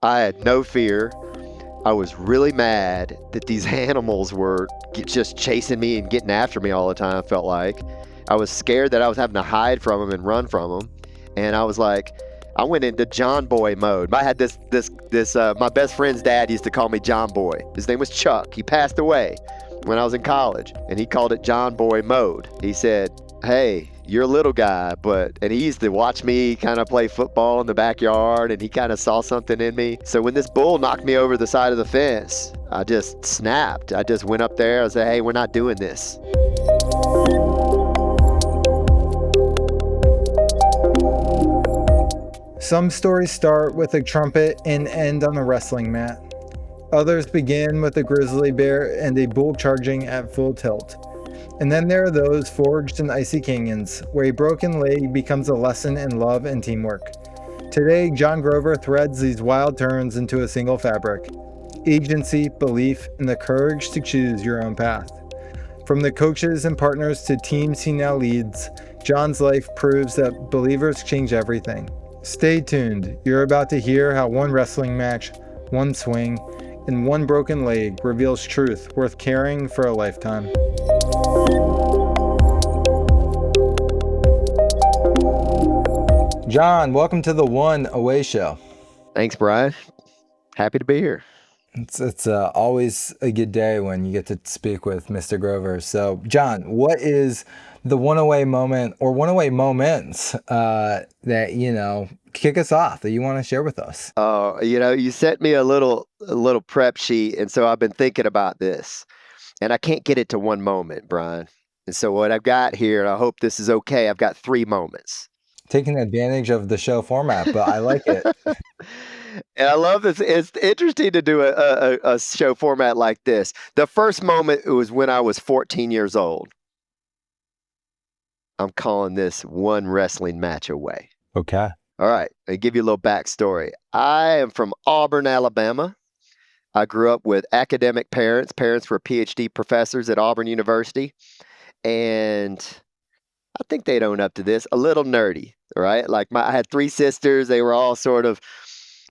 I had no fear. I was really mad that these animals were just chasing me and getting after me all the time, felt like. I was scared that I was having to hide from them and run from them. And I was like, I went into John Boy mode. I had my best friend's dad used to call me John Boy. His name was Chuck. He passed away when I was in college, and he called it John Boy mode. He said, hey, you're a little guy, and he used to watch me kind of play football in the backyard, and he kind of saw something in me. So when this bull knocked me over the side of the fence, I just snapped. I just went up there and said, hey, we're not doing this. Some stories start with a trumpet and end on a wrestling mat. Others begin with a grizzly bear and a bull charging at full tilt. And then there are those forged in icy canyons, where a broken leg becomes a lesson in love and teamwork. Today, John Grover threads these wild turns into a single fabric: agency, belief, and the courage to choose your own path. From the coaches and partners to teams he now leads, John's life proves that believers change everything. Stay tuned. You're about to hear how one wrestling match, one swing, and one broken leg reveals truth worth carrying for a lifetime. John, welcome to the One Away Show. Thanks, Brian. Happy to be here. It's always a good day when you get to speak with Mr. Grover. So, John, what is the one away moment or one away moments that kick us off that you want to share with us? You sent me a little prep sheet, and so I've been thinking about this, and I can't get it to one moment, Brian. And so what I've got here, and I hope this is okay, I've got 3 moments. Taking advantage of the show format, but I like it. And I love this. It's interesting to do a show format like this. The first moment was when I was 14 years old. I'm calling this one wrestling match away. Okay. All right. I'll give you a little backstory. I am from Auburn, Alabama. I grew up with academic parents. Parents were PhD professors at Auburn University. And I think they'd own up to this, a little nerdy, right? Like I had 3 sisters. They were all sort of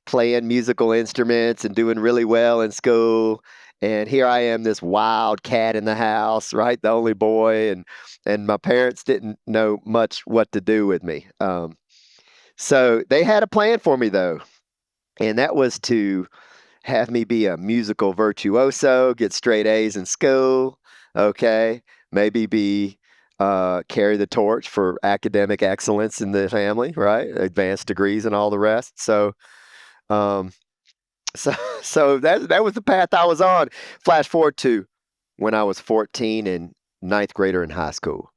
playing musical instruments and doing really well in school. And here I am, this wild cat in the house, right? The only boy. And my parents didn't know much what to do with me. So they had a plan for me, though. And that was to have me be a musical virtuoso, get straight A's in school. Okay. Maybe carry the torch for academic excellence in the family, right? Advanced degrees and all the rest. So that was the path I was on. Flash forward to when I was 14 and 9th grader in high school.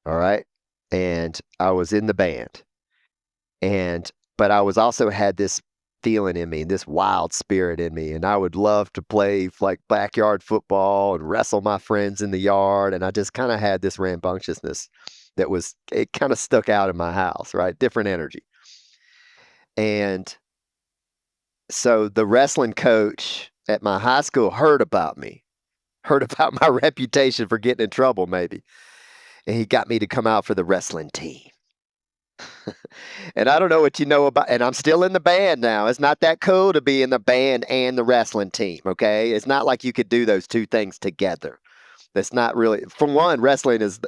All right. And I was in the band. But I was also had this feeling in me, this wild spirit in me. And I would love to play like backyard football and wrestle my friends in the yard. And I just kind of had this rambunctiousness it kind of stuck out in my house, right? Different energy. And so the wrestling coach at my high school heard about my reputation for getting in trouble, maybe. And he got me to come out for the wrestling team. And I don't know what you know about, and I'm still in the band now. It's not that cool to be in the band and the wrestling team, okay? It's not like you could do those 2 things together. That's not really, for one, wrestling is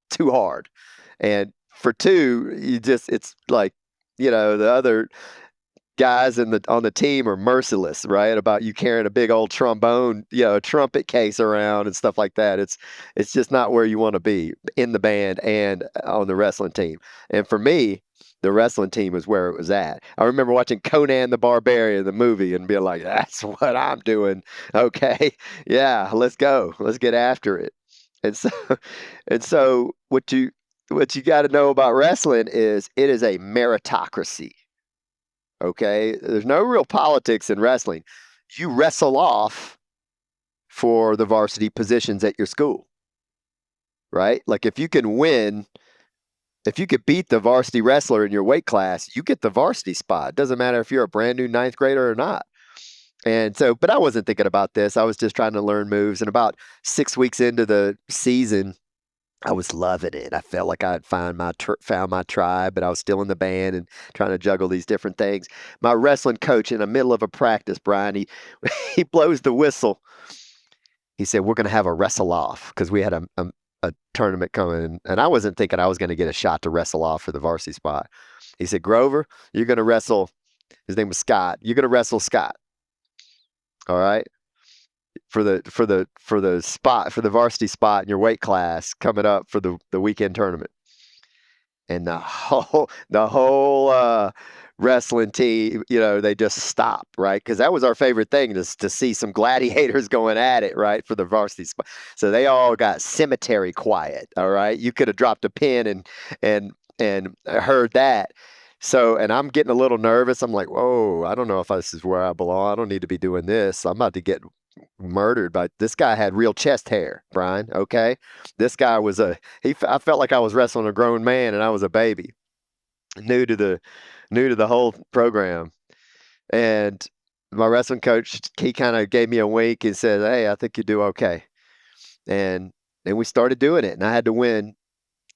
too hard. And for 2, it's like, the other guys on the team are merciless, right? About you carrying a big old trombone, a trumpet case around and stuff like that. It's just not where you want to be in the band and on the wrestling team. And for me, the wrestling team is where it was at. I remember watching Conan the Barbarian, the movie, and being like, that's what I'm doing. Okay. Yeah, let's go. Let's get after it. And so what you got to know about wrestling is it is a meritocracy. Okay. There's no real politics in wrestling. You wrestle off for the varsity positions at your school, right? Like if you could beat the varsity wrestler in your weight class, you get the varsity spot. It doesn't matter if you're a brand new 9th grader or not. And so, but I wasn't thinking about this. I was just trying to learn moves. And about 6 weeks into the season, I was loving it. I felt like I had found my tribe, but I was still in the band and trying to juggle these different things. My wrestling coach in the middle of a practice, Brian, he he blows the whistle. He said, "We're going to have a wrestle off," because we had a tournament coming, and I wasn't thinking I was going to get a shot to wrestle off for the varsity spot. He said, "Grover, you're going to wrestle." His name was Scott. You're going to wrestle Scott. All right, for the spot for the varsity spot in your weight class coming up for the weekend tournament. And the whole wrestling team, they just stop, right? Because that was our favorite thing, to see some gladiators going at it, right, for the varsity spot. So they all got cemetery quiet. All right, you could have dropped a pin and heard that. So, and I'm getting a little nervous. I'm like, whoa, I don't know if this is where I belong. I don't need to be doing this. I'm about to get murdered. But this guy had real chest hair, Brian. Okay, this guy was I felt like I was wrestling a grown man and I was a baby, new to the new to the whole program. And my wrestling coach, he kind of gave me a wink and said, "Hey, I think you do okay." And then we started doing it, and I had to win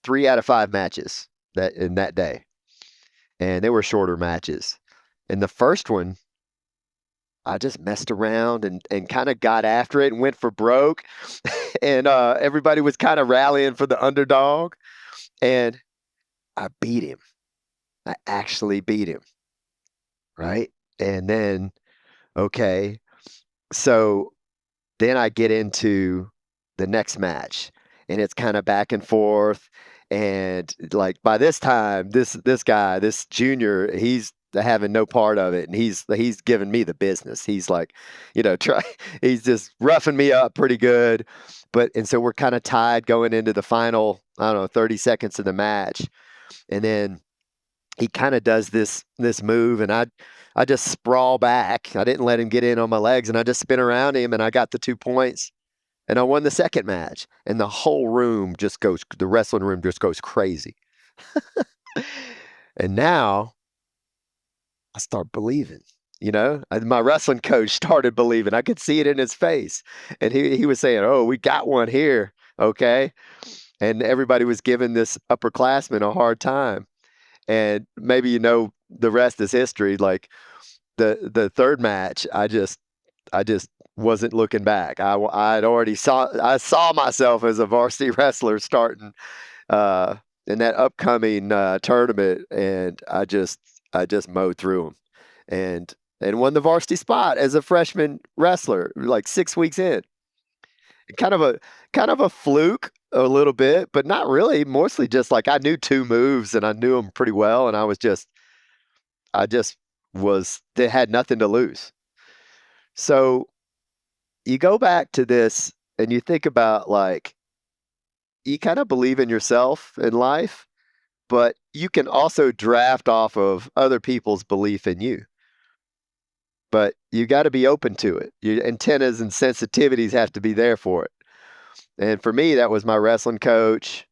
3 out of 5 matches that day, and they were shorter matches. And the first one, I just messed around and kind of got after it and went for broke, and everybody was kind of rallying for the underdog, and I beat him. I actually beat him, right? And then, okay, so then I get into the next match, and it's kind of back and forth. And like by this time, this guy, this junior, he's having no part of it, and he's giving me the business. He's like, try, he's just roughing me up pretty good. But and so we're kind of tied going into the final, I don't know, 30 seconds of the match, and then he kind of does this move, and I just sprawl back. I didn't let him get in on my legs, and I just spin around him, and I got the 2 points, and I won the second match. And the wrestling room just goes crazy. And now I start believing. And my wrestling coach started believing. I could see it in his face, and he was saying, "Oh, we got one here, okay." And everybody was giving this upperclassman a hard time. And maybe the rest is history. Like the third match, I just wasn't looking back. I saw myself as a varsity wrestler starting uh, in that upcoming tournament, and I just mowed through them and won the varsity spot as a freshman wrestler, like 6 weeks in. Kind of a fluke a little bit, but not really. Mostly just like I knew 2 moves and I knew them pretty well, and I just they had nothing to lose. So you go back to this and you think about, like, you kind of believe in yourself in life, but you can also draft off of other people's belief in you. But you got to be open to it. Your antennas and sensitivities have to be there for it. And for me, that was my wrestling coach,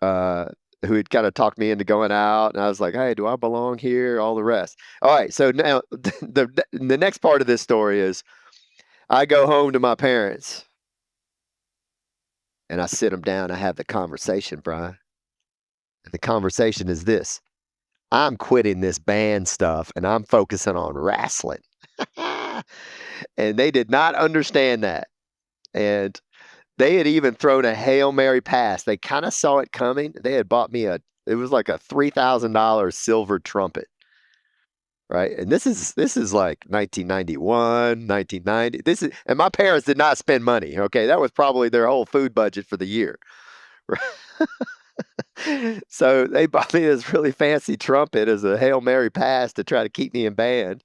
uh, who had kind of talked me into going out. And I was like, "Hey, do I belong here?" All the rest. All right. So now the next part of this story is I go home to my parents and I sit them down. I have the conversation, Brian. And the conversation is this: I'm quitting this band stuff and I'm focusing on wrestling. And they did not understand that. And they had even thrown a Hail Mary pass. They kind of saw it coming. They had bought me it was like a $3,000 silver trumpet, right? And this is like 1991, 1990. And my parents did not spend money. Okay, that was probably their whole food budget for the year. So they bought me this really fancy trumpet as a Hail Mary pass to try to keep me in band,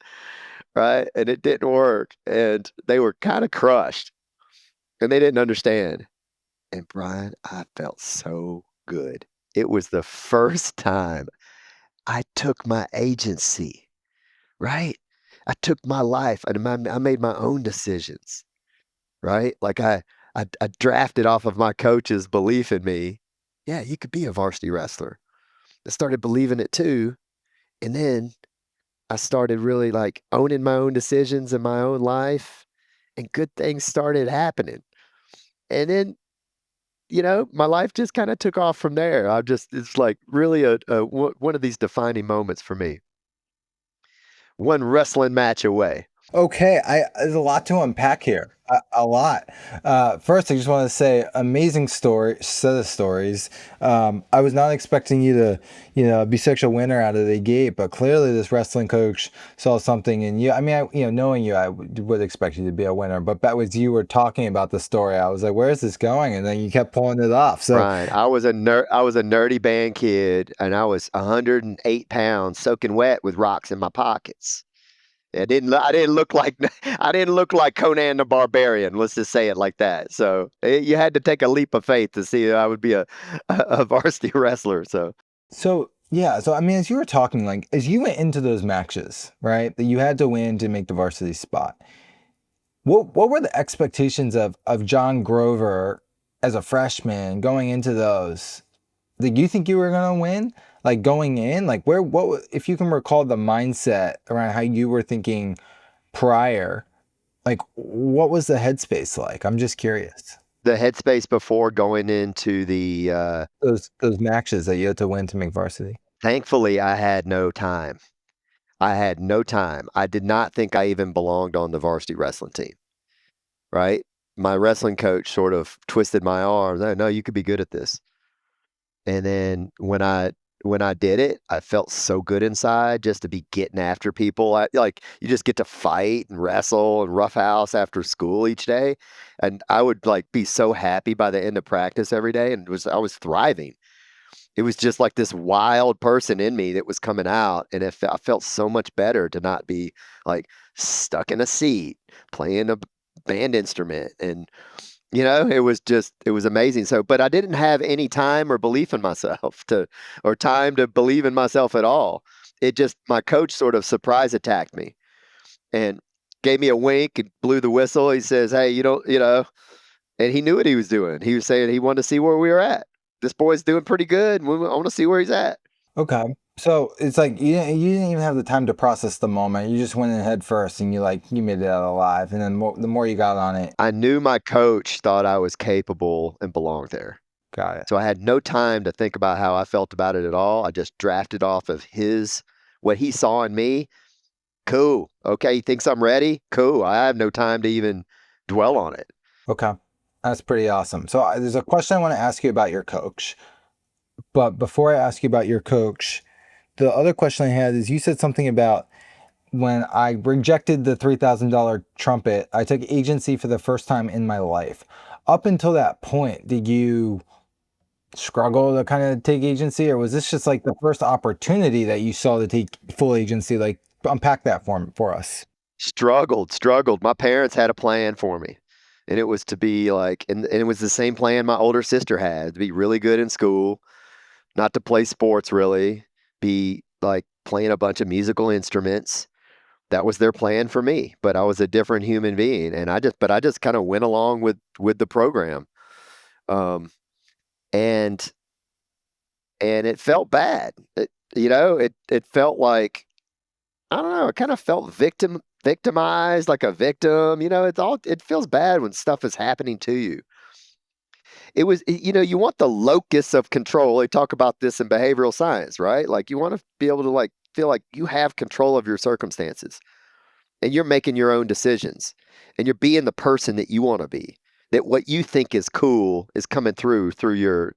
right? And it didn't work. And they were kind of crushed and they didn't understand. And Brian, I felt so good. It was the first time I took my agency, right? I took my life and I made my own decisions, right? Like I drafted off of my coach's belief in me. Yeah, you could be a varsity wrestler. I started believing it too. And then I started really like owning my own decisions in my own life, and good things started happening. And then my life just kind of took off from there. It's like really one of these defining moments for me. One wrestling match away. Okay, there's a lot to unpack here. A lot. First, I just want to say, amazing story, set of stories. I was not expecting you to, be such a winner out of the gate, but clearly this wrestling coach saw something in you. I mean, knowing you, I would expect you to be a winner. But that was you were talking about the story. I was like, where is this going? And then you kept pulling it off. So, Brian, I was a nerdy band kid, and I was 108 pounds, soaking wet with rocks in my pockets. I didn't look like I didn't look like Conan the Barbarian. Let's just say it like that. So you had to take a leap of faith to see that I would be a varsity wrestler. So yeah, so I mean, as you were talking, like as you went into those matches, right, that you had to win to make the varsity spot. What were the expectations of John Grover as a freshman going into those? Did you think you were gonna win? Like going in, like if you can recall the mindset around how you were thinking prior, like what was the headspace like? I'm just curious. The headspace before going into the Those matches that you had to win to make varsity. thankfully I had no time. I had no time. I did not think I even belonged on the varsity wrestling team, right? My wrestling coach sort of twisted my arm. "Oh, no, you could be good at this." And then when I did it, I felt so good inside just to be getting after people. Like you just get to fight and wrestle and roughhouse after school each day, and I would like be so happy by the end of practice every day, and I was thriving. It was just like this wild person in me that was coming out, and I felt so much better to not be like stuck in a seat playing a band instrument. And it was amazing. So, but I didn't have any time or belief in myself or time to believe in myself at all. My coach sort of surprise attacked me and gave me a wink and blew the whistle. He says, "Hey, you don't, and he knew what he was doing. He was saying he wanted to see where we were at. This boy's doing pretty good. I want to see where he's at." Okay. So it's like you didn't even have the time to process the moment. You just went in head first and you made it out alive. And then the more you got on it, I knew my coach thought I was capable and belonged there. got it. So I had no time to think about how I felt about it at all. I just drafted off of what he saw in me. Cool. Okay. He thinks I'm ready. Cool. I have no time to even dwell on it. Okay. That's pretty awesome. So there's a question I want to ask you about your coach. But before I ask you about your coach, the other question I had is you said something about when I rejected the $3,000 trumpet, I took agency for the first time in my life. Up until that point, did you struggle to kind of take agency, or was this just like the first opportunity that you saw to take full agency? Like, unpack that for us. Struggled. My parents had a plan for me. And it was to be like, and it was the same plan my older sister had, to be really good in school, not to play sports really, be like playing a bunch of musical instruments. That was their plan for me, but I was a different human being, and I just kind of went along with the program. Um, and it felt bad. It felt like, I don't know, it kind of felt victimized, like a victim. It feels bad when stuff is happening to you. You want the locus of control. They talk about this in behavioral science, right? Like you want to be able to like feel like you have control of your circumstances and you're making your own decisions and you're being the person that you want to be. That what you think is cool is coming through your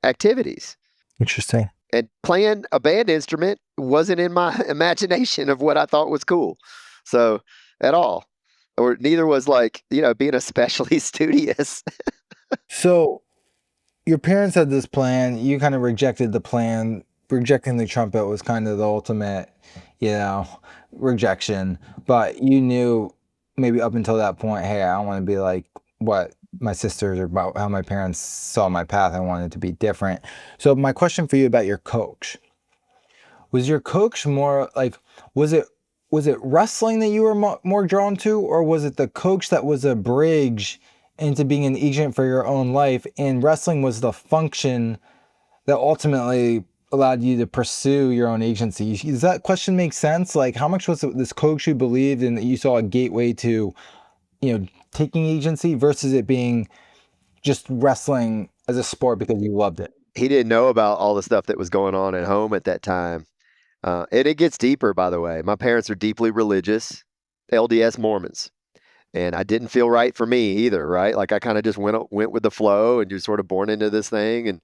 activities. Interesting. And playing a band instrument wasn't in my imagination of what I thought was cool. So at all. Or neither was like, being especially studious. So your parents had this plan. You kind of rejected the plan. Rejecting the trumpet was kind of the ultimate, rejection. But you knew maybe up until that point, hey, I don't want to be like what my sisters or about how my parents saw my path. I wanted to be different. So my question for you about your coach, was your coach more like, was it wrestling that you were more drawn to, or was it the coach that was a bridge into being an agent for your own life, and wrestling was the function that ultimately allowed you to pursue your own agency? Does that question make sense? Like, how much was it this coach who believed in that you saw a gateway to, taking agency versus it being just wrestling as a sport because you loved it? He didn't know about all the stuff that was going on at home at that time. And it gets deeper, by the way. My parents are deeply religious, LDS Mormons. And I didn't feel right for me either, right? Like I kind of just went with the flow and you're sort of born into this thing, and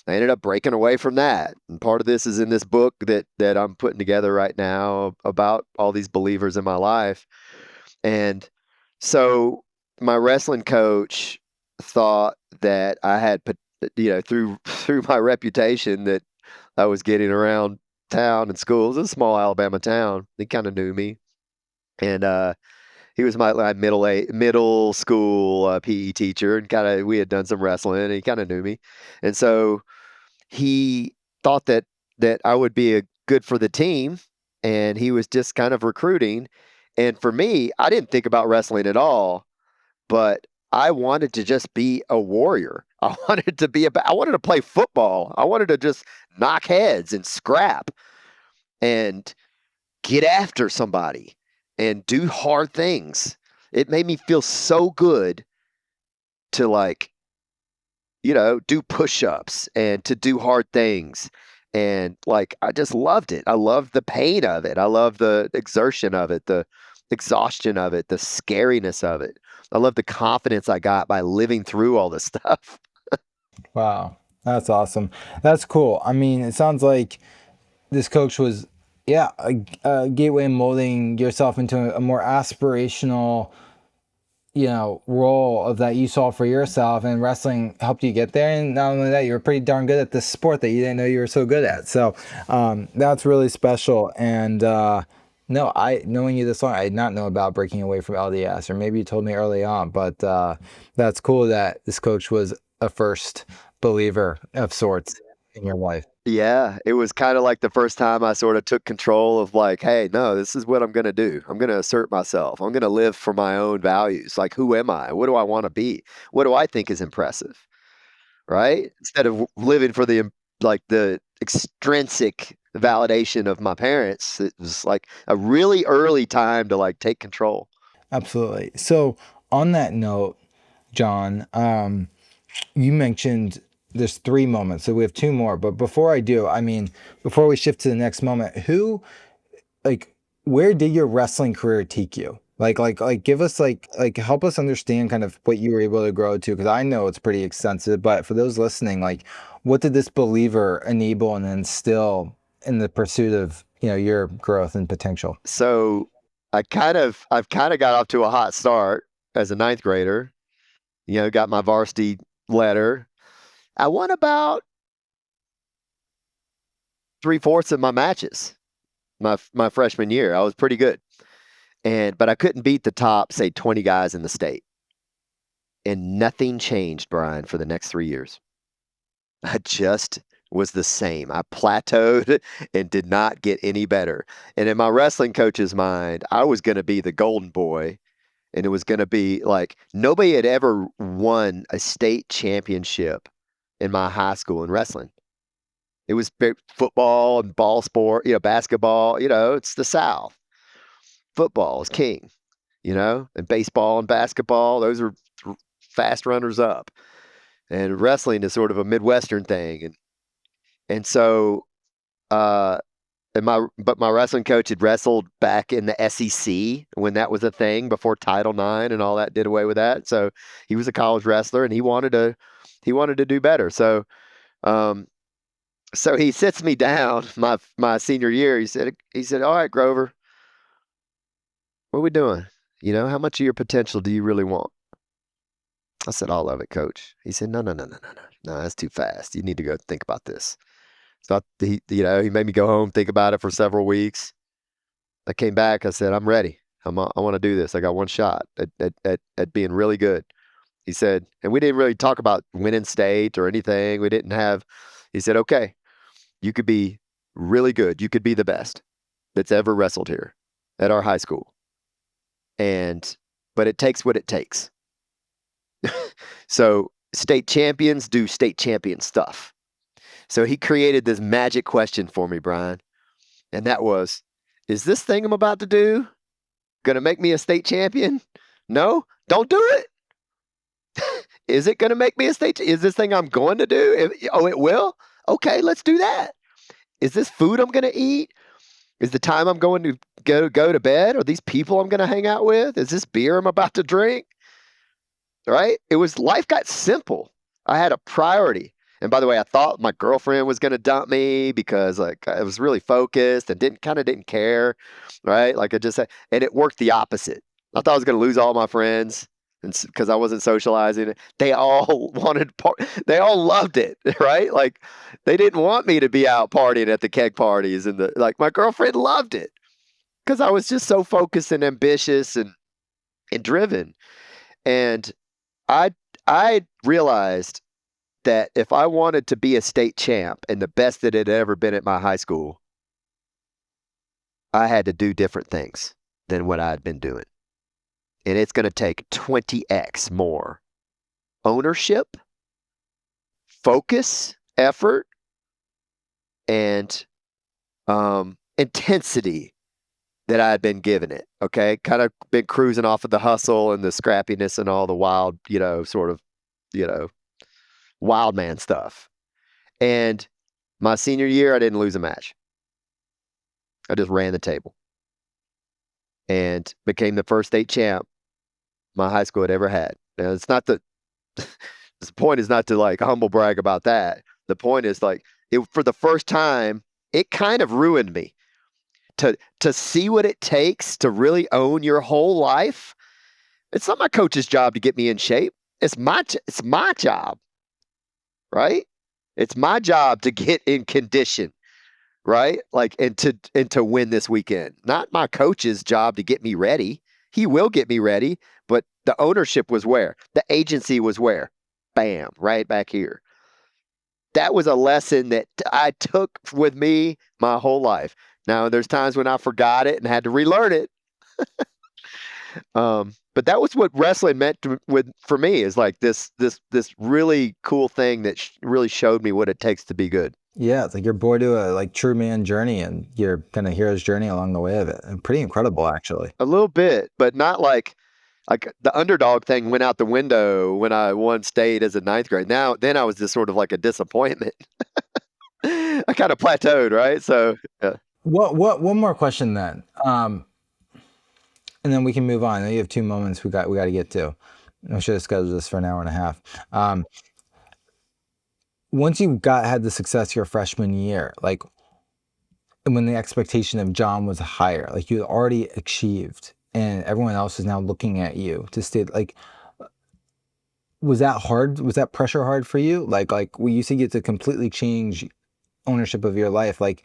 I ended up breaking away from that. And part of this is in this book that I'm putting together right now about all these believers in my life. And so my wrestling coach thought that I had, through through my reputation that I was getting around town and schools. It's a small Alabama town. He kind of knew me, and he was my middle school PE teacher, and kind of we had done some wrestling, and he kind of knew me, and so he thought that I would be a good for the team, and he was just kind of recruiting. And for me, I didn't think about wrestling at all, but I wanted to just be a warrior. I wanted to be I wanted to play football. I wanted to just knock heads and scrap and get after somebody and do hard things. It made me feel so good to do push-ups and to do hard things. And like I just loved it. I loved the pain of it. I love the exertion of it, the exhaustion of it, the scariness of it. I love the confidence I got by living through all this stuff. Wow, that's awesome. That's cool. I mean, it sounds like this coach was, yeah, a gateway in molding yourself into a more aspirational, role of that you saw for yourself, and wrestling helped you get there. And not only that, you were pretty darn good at this sport that you didn't know you were so good at. So that's really special. And no, I knowing you this long, I did not know about breaking away from LDS, or maybe you told me early on. But that's cool that this coach was a first believer of sorts in your life. Yeah, it was kind of like the first time I sort of took control of like, hey, no, this is what I'm going to do. I'm going to assert myself. I'm going to live for my own values. Like, who am I? What do I want to be? What do I think is impressive? Right? Instead of living for the extrinsic validation of my parents, it was like a really early time to like take control. Absolutely. So on that note, John, you mentioned there's three moments, so we have two more. But before I do, I mean, before we shift to the next moment, like, where did your wrestling career take you? Like, give us help us understand kind of what you were able to grow to, because I know it's pretty extensive. But for those listening, like, what did this believer enable and instill in the pursuit of your growth and potential? So I've kind of got off to a hot start as a ninth grader. Got my varsity letter. I won about three-fourths of my matches my freshman year. I was pretty good. But I couldn't beat the top, say, 20 guys in the state. And nothing changed, Brian, for the next 3 years. I just was the same. I plateaued and did not get any better. And in my wrestling coach's mind, I was going to be the golden boy. And it was going to be like nobody had ever won a state championship in my high school in wrestling. It was football and ball sport, basketball, it's the South. Football is king, and baseball and basketball, those are fast runners up. And wrestling is sort of a Midwestern thing. And so, uh, my wrestling coach had wrestled back in the SEC when that was a thing before Title IX and all that did away with that. So he was a college wrestler and he wanted to do better. Um, so he sits me down my senior year. He said, all right, Grover, what are we doing? How much of your potential do you really want? I said, all of it, coach. He said, no, no, no, no, no, no, no, that's too fast. You need to go think about this. So he made me go home, think about it for several weeks. I came back. I said, I'm ready. I want to do this. I got one shot at being really good. He said, and we didn't really talk about winning state or anything. We didn't have, he said, okay, you could be really good. You could be the best that's ever wrestled here at our high school. But it takes what it takes. So state champions do state champion stuff. So he created this magic question for me, Brian. And that was, is this thing I'm about to do going to make me a state champion? No, don't do it. Is it going to make me a state? Is this thing I'm going to do? Oh, it will? Okay, let's do that. Is this food I'm going to eat? Is the time I'm going to go to bed? Are these people I'm going to hang out with? Is this beer I'm about to drink? Right? It was life got simple. I had a priority. And by the way, I thought my girlfriend was going to dump me because like I was really focused and didn't care, right? Like I just and it worked the opposite. I thought I was going to lose all my friends and because I wasn't socializing. They all they all loved it, right? Like they didn't want me to be out partying at the keg parties and the like my girlfriend loved it because I was just so focused and ambitious and driven. And I I realized that if I wanted to be a state champ and the best that it had ever been at my high school, I had to do different things than what I had been doing. And it's going to take 20x more ownership, focus, effort, and intensity that I had been giving it. Okay. Kind of been cruising off of the hustle and the scrappiness and all the wild, sort of, you know, wild man stuff. And my senior year, I didn't lose a match. I just ran the table and became the first state champ my high school had ever had. Now, it's not the point is not to like humble brag about that. The point is like for the first time, it kind of ruined me to see what it takes to really own your whole life. It's not my coach's job to get me in shape. It's my job, right? It's my job to get in condition, right? Like and to win this weekend. Not my coach's job to get me ready. He will get me ready, but the ownership was where? The agency was where? Bam, right back here. That was a lesson that I took with me my whole life. Now there's times when I forgot it and had to relearn it. But that was what wrestling meant for me is like this really cool thing that really showed me what it takes to be good. Yeah, it's like you're born to a like true man journey, and you're kind of hero's journey along the way of it, and pretty incredible actually. A little bit, but not like the underdog thing went out the window when I won state as a ninth grade. Then I was just sort of like a disappointment. I kind of plateaued, right? So yeah. What one more question then, and then we can move on. I know you have 2 moments we got to get to. I should have scheduled this for an hour and a half. Once you had the success your freshman year, like when the expectation of John was higher, like you had already achieved, and everyone else is now looking at you to stay like. Was that hard? Was that pressure hard for you? Like when you see get to completely change ownership of your life, like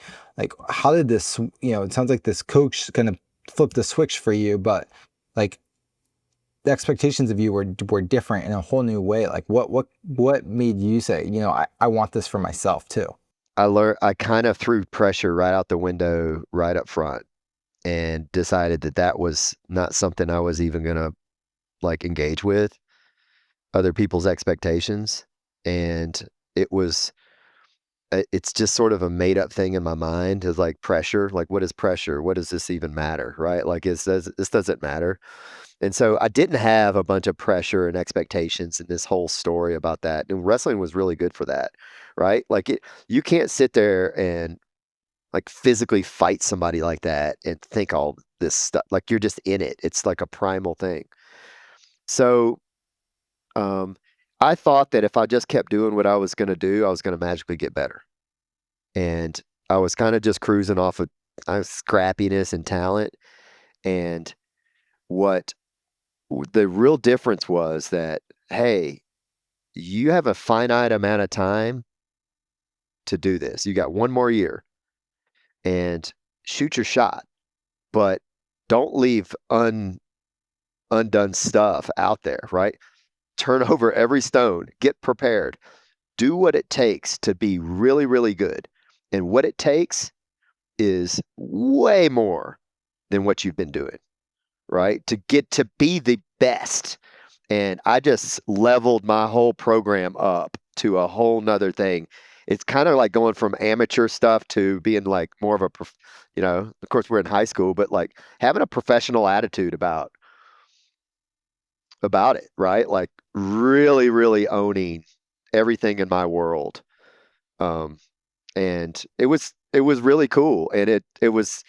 how did this, it sounds like this coach kind of flipped the switch for you, but like the expectations of you were different in a whole new way. Like what made you say, I want this for myself too? I kind of threw pressure right out the window right up front and decided that that was not something I was even going to like engage with other people's expectations. And it was it's just sort of a made up thing in my mind is like pressure. Like, what is pressure? What does this even matter? Right? Like, this doesn't matter. And so I didn't have a bunch of pressure and expectations in this whole story about that. And wrestling was really good for that, right? Like, you can't sit there and like physically fight somebody like that and think all this stuff. Like, you're just in it. It's like a primal thing. So, um, I thought that if I just kept doing what I was going to do, I was going to magically get better. And I was kind of just cruising off of scrappiness and talent. And what the real difference was that, hey, you have a finite amount of time to do this. You got one more year and shoot your shot, but don't leave undone stuff out there, right? Turn over every stone, get prepared, do what it takes to be really, really good. And what it takes is way more than what you've been doing, right? To get to be the best. And I just leveled my whole program up to a whole nother thing. It's kind of like going from amateur stuff to being like more of of course we're in high school, but like having a professional attitude about it, right? Like really, really owning everything in my world. Um, and it was really cool. And it was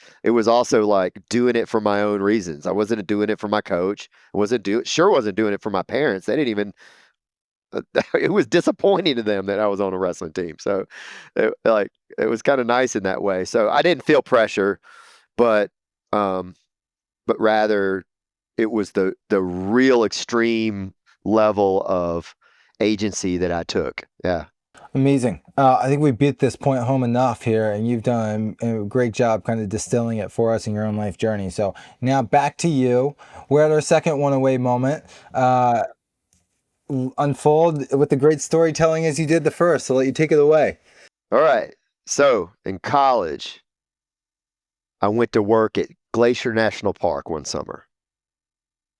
also like doing it for my own reasons. I wasn't doing it for my coach. I wasn't doing it for my parents. They didn't even it was disappointing to them that I was on a wrestling team. So it was kind of nice in that way. So I didn't feel pressure, but um but rather it was the real extreme level of agency that I took. Yeah. Amazing. I think we beat this point home enough here, and you've done a great job kind of distilling it for us in your own life journey. So now back to you. We're at our second one away moment. Unfold with the great storytelling as you did the first. So let you take it away. All right. So in college, I went to work at Glacier National Park one summer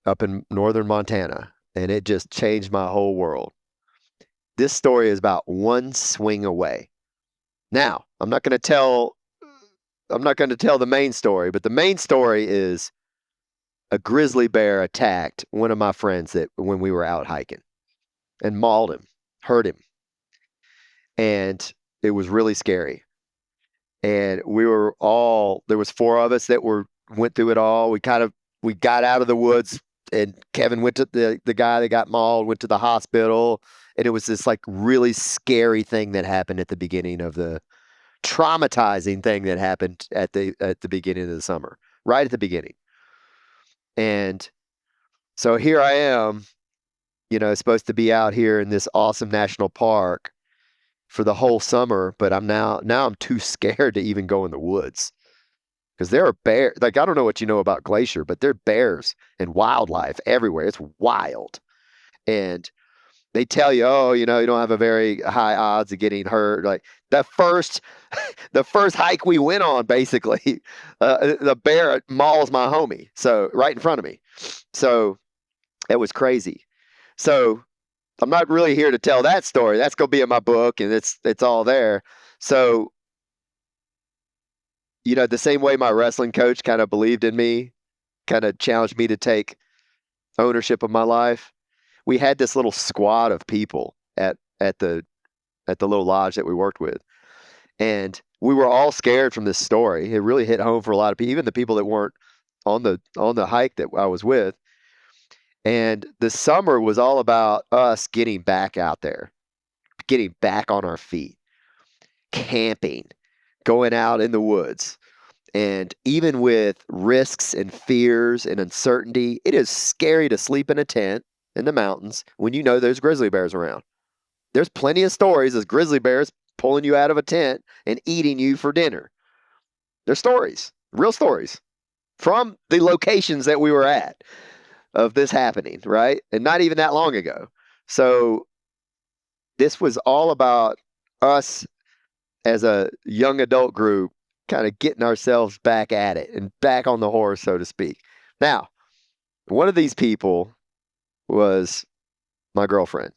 up in northern Montana, and it just changed my whole world. This story is about one swing away. Now, I'm not going to tell the main story, but the main story is a grizzly bear attacked one of my friends that when we were out hiking and mauled him, hurt him, and it was really scary. And there was four of us that went through it all. We got out of the woods, and Kevin went to the guy that got mauled, went to the hospital, and it was this like really scary thing that happened at the beginning of the traumatizing thing that happened at the beginning of the summer, right at the beginning. And so here I am, supposed to be out here in this awesome national park for the whole summer, but now I'm too scared to even go in the woods because there are bears. Like I don't know what you know about Glacier, but there are bears and wildlife everywhere. It's wild. And they tell you, oh, you don't have a very high odds of getting hurt. Like the first, the first hike we went on, basically, the bear mauls my homie, so right in front of me. So it was crazy. So I'm not really here to tell that story. That's gonna be in my book, and it's all there. So the same way my wrestling coach kind of believed in me, kind of challenged me to take ownership of my life. We had this little squad of people at the little lodge that we worked with. And we were all scared from this story. It really hit home for a lot of people, even the people that weren't on the hike that I was with. And the summer was all about us getting back out there, getting back on our feet, camping, going out in the woods. And even with risks and fears and uncertainty, it is scary to sleep in a tent in the mountains when you know there's grizzly bears around. There's plenty of stories of grizzly bears pulling you out of a tent and eating you for dinner. There's stories, real stories from the locations that we were at of this happening, right? And not even that long ago. So this was all about us as a young adult group kind of getting ourselves back at it and back on the horse, so to speak. Now, one of these people was my girlfriend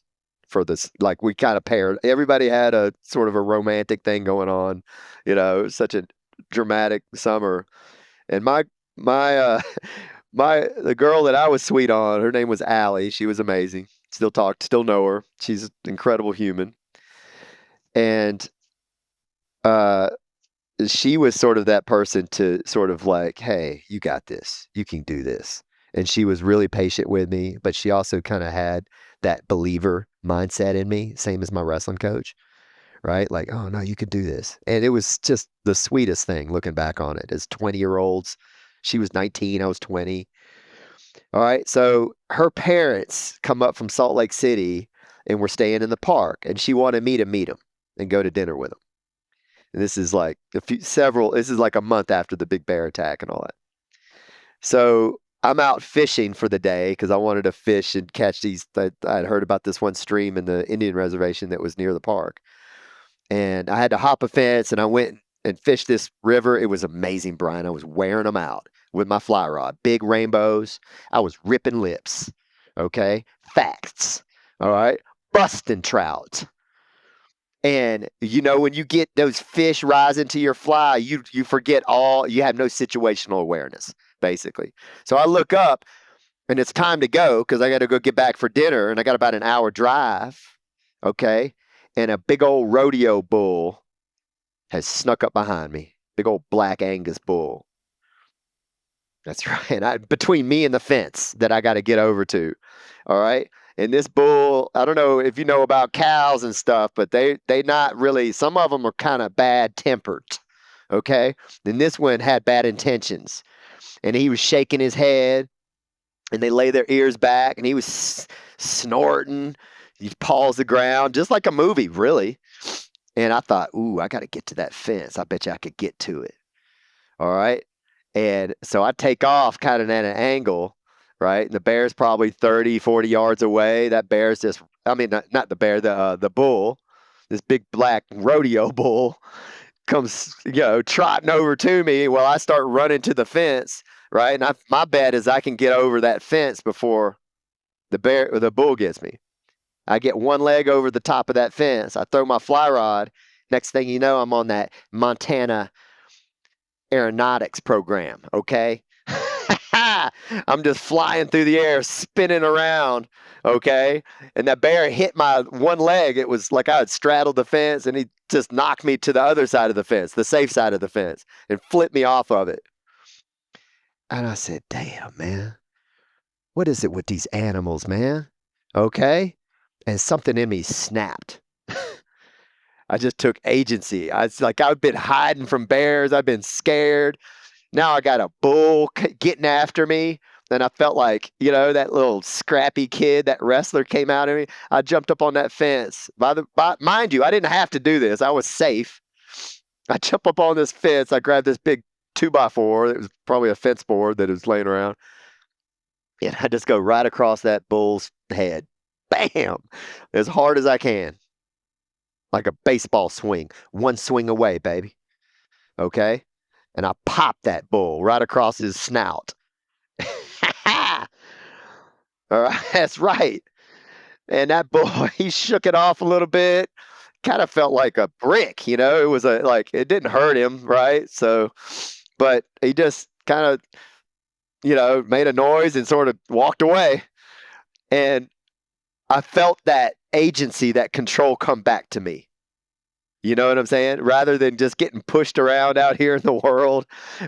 for this. Like we kind of paired. Everybody had a sort of a romantic thing going on, such a dramatic summer. And my the girl that I was sweet on, her name was Allie. She was amazing. Still know her. She's an incredible human. And uh she was sort of that person to sort of like, hey, you got this. You can do this. And she was really patient with me, but she also kind of had that believer mindset in me, same as my wrestling coach, right? Like, oh no, you could do this. And it was just the sweetest thing looking back on it. As 20-year-olds, she was 19, I was 20. All right. So her parents come up from Salt Lake City and were staying in the park, and she wanted me to meet them and go to dinner with them. And this is like this is like a month after the big bear attack and all that. So I'm out fishing for the day because I wanted to fish and catch these. I'd heard about this one stream in the Indian reservation that was near the park. And I had to hop a fence and I went and fished this river. It was amazing, Brian. I was wearing them out with my fly rod, big rainbows. I was ripping lips. Okay. Facts. All right. Busting trout. And when you get those fish rising to your fly, you forget you have no situational awareness, basically. So I look up and it's time to go because I got to go get back for dinner, and I got about an hour drive. Okay, and a big old rodeo bull has snuck up behind me. Big old black Angus bull. That's right. Between me and the fence that I got to get over to. All right. And this bull, I don't know if you know about cows and stuff, but they not really. Some of them are kind of bad tempered. Okay. And this one had bad intentions, and he was shaking his head, and they lay their ears back, and he was snorting. He paws the ground just like a movie, really. And I thought, ooh, I got to get to that fence. I bet you I could get to it. All right. And so I take off kind of at an angle, right? And the bear's probably 30, 40 yards away. That bear's just, I mean, not the bear, the bull, this big black rodeo bull comes, trotting over to me while I start running to the fence, right? And my bet is I can get over that fence before the bull gets me. I get one leg over the top of that fence. I throw my fly rod. Next thing you know, I'm on that Montana aeronautics program. Okay. I'm just flying through the air, spinning around. Okay. And that bear hit my one leg. It was like I had straddled the fence, and he just knocked me to the other side of the fence, the safe side of the fence, and flipped me off of it. And I said, damn, man, what is it with these animals, man? Okay. And something in me snapped. I just took agency. I was like, I've been hiding from bears. I've been scared. Now I got a bull getting after me. Then I felt like, that little scrappy kid, that wrestler came out of me. I jumped up on that fence. Mind you, I didn't have to do this. I was safe. I jump up on this fence. I grabbed this big 2x4. It was probably a fence board that was laying around. And I just go right across that bull's head. Bam! As hard as I can. Like a baseball swing. One swing away, baby. Okay? And I popped that bull right across his snout. All right, that's right. And that bull, he shook it off a little bit. Kind of felt like a brick, It was it didn't hurt him, right? So, but he just kind of, made a noise and sort of walked away. And I felt that agency, that control come back to me. You know what I'm saying? Rather than just getting pushed around out here in the world,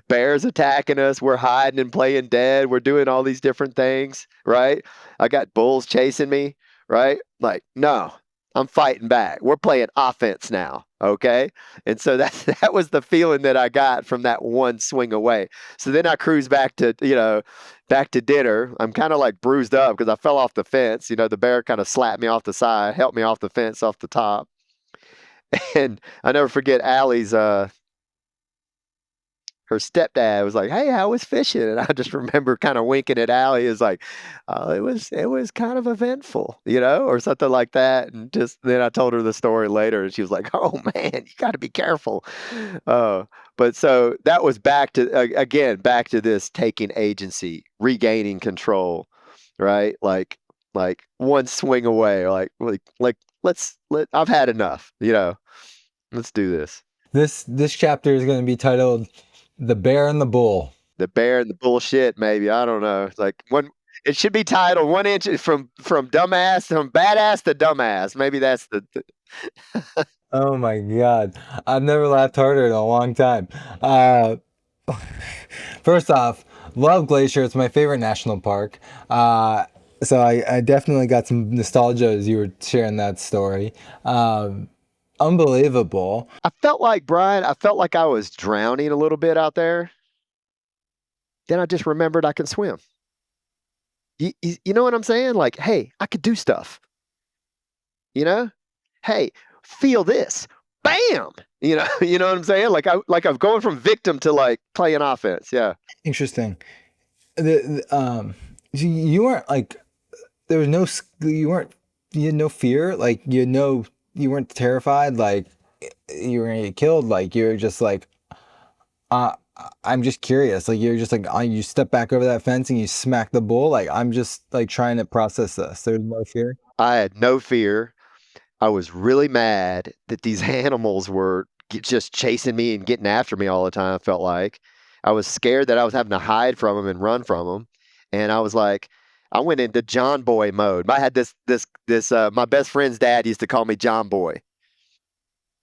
bears attacking us, we're hiding and playing dead, we're doing all these different things, right? I got bulls chasing me, right? Like, no, I'm fighting back. We're playing offense now, okay? And so that was the feeling that I got from that one swing away. So then I cruise back to, back to dinner. I'm kind of like bruised up because I fell off the fence. The bear kind of slapped me off the side, helped me off the fence off the top. And I never forget Allie's her stepdad was like, "Hey, how was fishing?" And I just remember kind of winking at Allie as like, it was kind of eventful, or something like that. And just then I told her the story later, and she was like, "Oh man, you got to be careful." But so that was back to again back to this taking agency, regaining control, right? Like one swing away, like I've had enough, Let's do this. This chapter is going to be titled "The Bear and the Bull." The bear and the bullshit, maybe. I don't know. Like one, it should be titled 1 inch from dumbass, from badass to dumbass. Maybe that's Oh my God. I've never laughed harder in a long time. Uh, First off, love Glacier. It's my favorite national park. So I definitely got some nostalgia as you were sharing that story. Unbelievable. I felt like Brian. I felt like I was drowning a little bit out there. Then I just remembered I can swim. You know what I'm saying? Like, hey, I could do stuff. Hey, feel this. Bam. You know what I'm saying? I'm going from victim to like playing offense. Yeah. Interesting. So you weren't like, there was no, you had no fear. Like you weren't terrified. Like you were gonna get killed. Like you were just like, uh, I'm just curious. Like you're just like, you step back over that fence and you smack the bull. Like I'm just like trying to process this. There's no fear. I had no fear. I was really mad that these animals were just chasing me and getting after me all the time. I felt like I was scared that I was having to hide from them and run from them. And I was like, I went into John Boy mode. I had this my best friend's dad used to call me John Boy.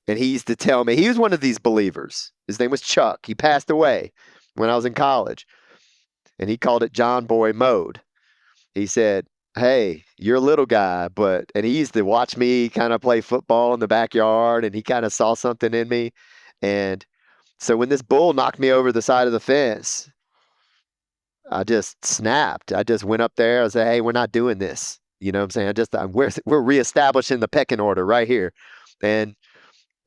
And he used to tell me he was one of these believers. His name was Chuck. He passed away when I was in college, and he called it John Boy mode. He said, "Hey, you're a little guy, but," and he used to watch me kind of play football in the backyard, and he kind of saw something in me. And so when this bull knocked me over the side of the fence, I just snapped. I just went up there. I said, "Hey, we're not doing this." You know what I'm saying? We're reestablishing the pecking order right here, and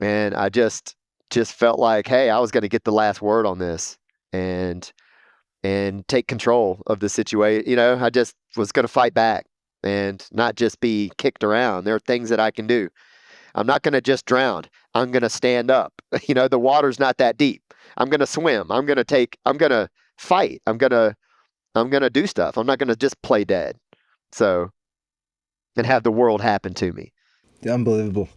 I just felt like, hey, I was going to get the last word on this, and take control of the situation. I just was going to fight back and not just be kicked around. There are things that I can do. I'm not going to just drown. I'm going to stand up. The water's not that deep. I'm going to swim. I'm going to fight. I'm going to do stuff. I'm not going to just play dead. So, and have the world happen to me. Unbelievable.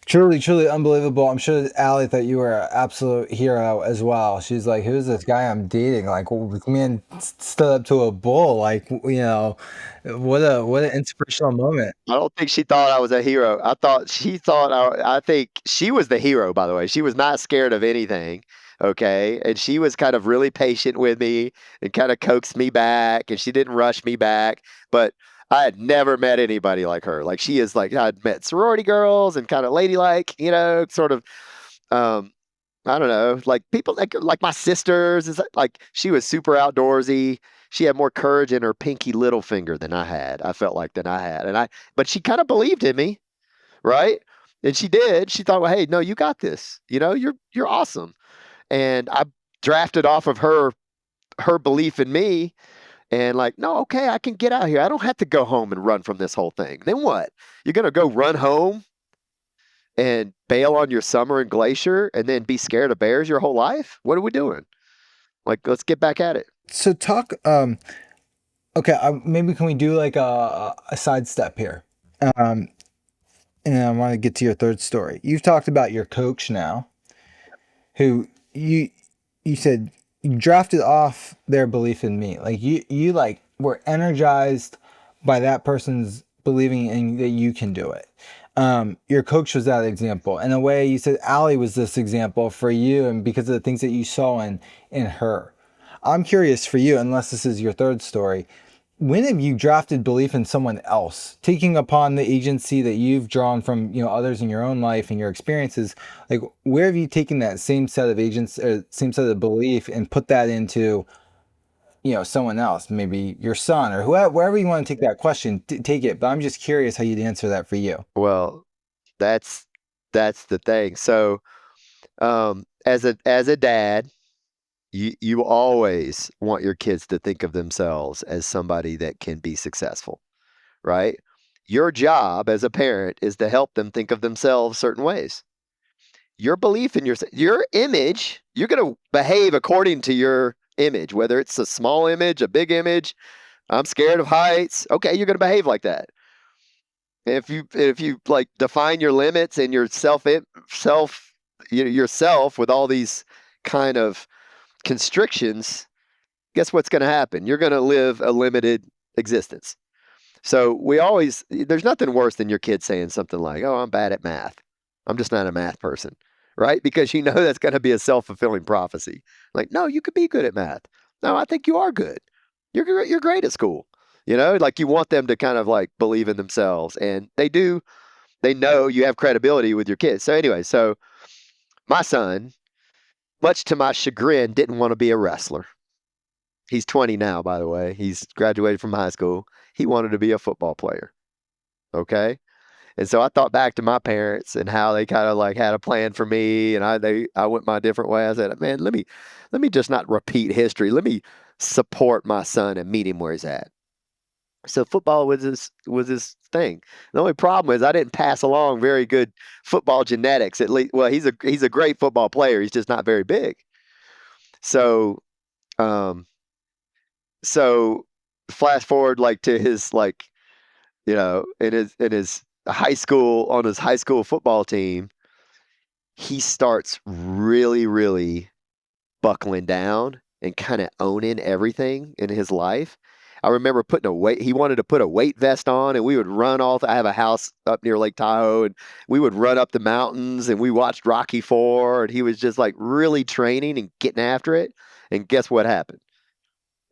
Truly, truly unbelievable. I'm sure Allie thought you were an absolute hero as well. She's like, who's this guy I'm dating? Like, well, this man stood up to a bull. Like, what an inspirational moment. I don't think she thought I was a hero. I think she was the hero, by the way. She was not scared of anything. Okay. And she was kind of really patient with me and kind of coaxed me back, and she didn't rush me back. But I had never met anybody like her. Like, she is like, I'd met sorority girls and kind of ladylike, sort of, um, I don't know, like people like my sisters. Is like, she was super outdoorsy. She had more courage in her pinky little finger than I had. I felt like than I had, but she kind of believed in me, right? And she did. She thought, well, hey, no, you got this. You're awesome. And I drafted off of her belief in me, and like, no, okay, I can get out here. I don't have to go home and run from this whole thing. Then what? You're gonna go run home and bail on your summer in Glacier and then be scared of bears your whole life? What are we doing? Like, let's get back at it. So talk. Okay, maybe can we do like a sidestep here? Um, and I want to get to your third story. You've talked about your coach now, who you said you drafted off their belief in me. Like you like were energized by that person's believing in that you can do it. Your coach was that example. In a way, you said Allie was this example for you, and because of the things that you saw in her. I'm curious for you, unless this is your third story. When have you drafted belief in someone else, taking upon the agency that you've drawn from others in your own life and your experiences? Like, where have you taken that same set of agents or same set of belief and put that into someone else, maybe your son or whoever, wherever you want to take that question, take it. But I'm just curious how you'd answer that for you. Well, that's the thing. So, as a dad, you always want your kids to think of themselves as somebody that can be successful, right? Your job as a parent is to help them think of themselves certain ways. Your belief in your image, you're going to behave according to your image, whether it's a small image, a big image. I'm scared of heights. Okay, you're going to behave like that. If you like define your limits and your self yourself with all these kind of constrictions, guess what's going to happen? You're going to live a limited existence. So there's nothing worse than your kid saying something like, "Oh, I'm bad at math. I'm just not a math person." Right? Because that's going to be a self-fulfilling prophecy. Like, no, you could be good at math. No, I think you are good. You're great at school. Like, you want them to kind of like believe in themselves, and they do. They know you have credibility with your kids. So anyway, my son, much to my chagrin, didn't want to be a wrestler. He's 20 now, by the way. He's graduated from high school. He wanted to be a football player. Okay. And so I thought back to my parents and how they kind of like had a plan for me, and I went my different way. I said, man, let me just not repeat history. Let me support my son and meet him where he's at. So football was his thing. The only problem is I didn't pass along very good football genetics. At least, well, he's a great football player. He's just not very big. So, um, so flash forward like to his like in his high school, on his high school football team, he starts really, really buckling down and kind of owning everything in his life. I remember he wanted to put a weight vest on, and we would run I have a house up near Lake Tahoe, and we would run up the mountains, and we watched Rocky Four, and he was just like really training and getting after it. And guess what happened?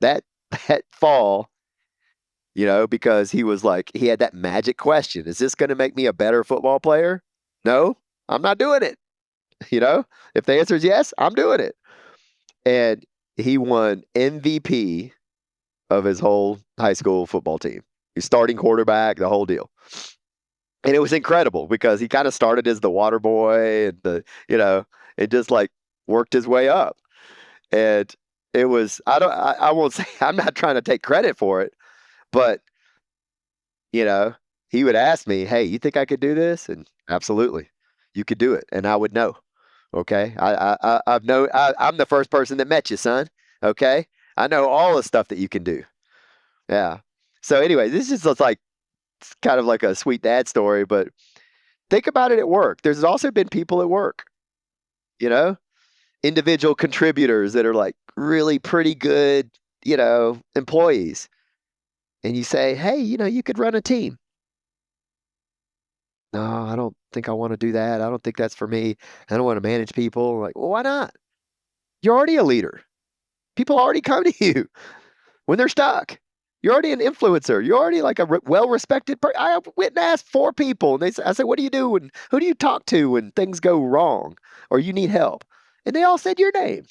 That, that fall, because he had that magic question. Is this going to make me a better football player? No, I'm not doing it. You know, if the answer is yes, I'm doing it. And he won MVP of his whole high school football team. He's starting quarterback, the whole deal. And it was incredible because he kind of started as the water boy and just like worked his way up. And it was, I won't say, I'm not trying to take credit for it, but, you know, he would ask me, hey, you think I could do this? And absolutely, you could do it. And I would know. Okay. I'm the first person that met you, son. Okay. I know all the stuff that you can do. Yeah. So anyway, this just looks like it's kind of like a sweet dad story, but think about it at work. There's also been people at work, you know, individual contributors that are like really pretty good, employees. And you say, hey, you could run a team. No, I don't think I want to do that. I don't think that's for me. I don't want to manage people. Like, well, why not? You're already a leader. People already come to you when they're stuck. You're already an influencer. You're already like a well-respected person. I went and asked 4 people, and I said, what do you do and who do you talk to when things go wrong or you need help? And they all said your name,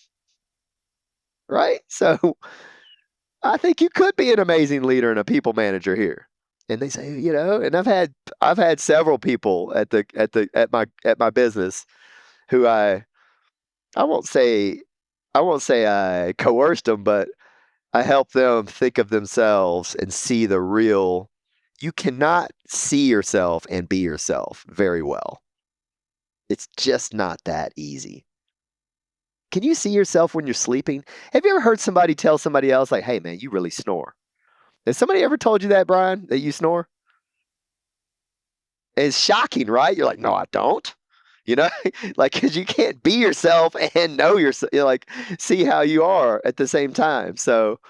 right? So I think you could be an amazing leader and a people manager here. And they say, and I've had several people at my business who I won't say I coerced them, but I help them think of themselves and see the real. You cannot see yourself and be yourself very well. It's just not that easy. Can you see yourself when you're sleeping? Have you ever heard somebody tell somebody else, like, hey, man, you really snore? Has somebody ever told you that, Bryan, that you snore? It's shocking, right? You're like, no, I don't. You know, like, because you can't be yourself and know yourself, like, see how you are at the same time. So,